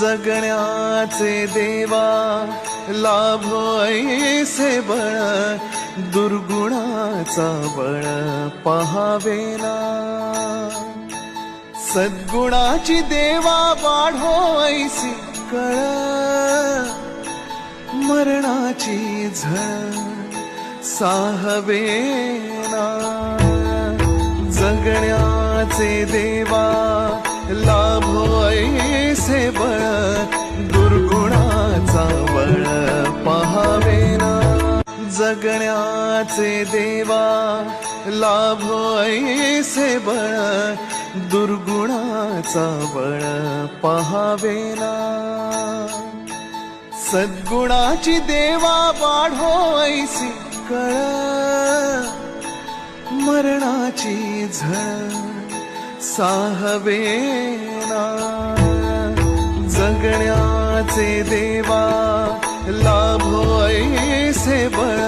जगण्याचे देवा लाभो ऐसे बळ, दुर्गुणाचा बळ पहावेना। सद्गुणाची देवा वाढो ऐसी कळ, मरणाची झळ साहवेना। जगण्याचे देवा लाभो ऐसे बळ, दुर्गुणाचा बळ पहावेना। जगण्याचे देवा लाभो ऐसे बळ, दुर्गुणाचा बळ पहावेना। सद्गुणाची देवा वाढो ऐसी कळ, मरणाची झळ साहवेना। जगण्याचे देवा लाभो ऐसे बळ,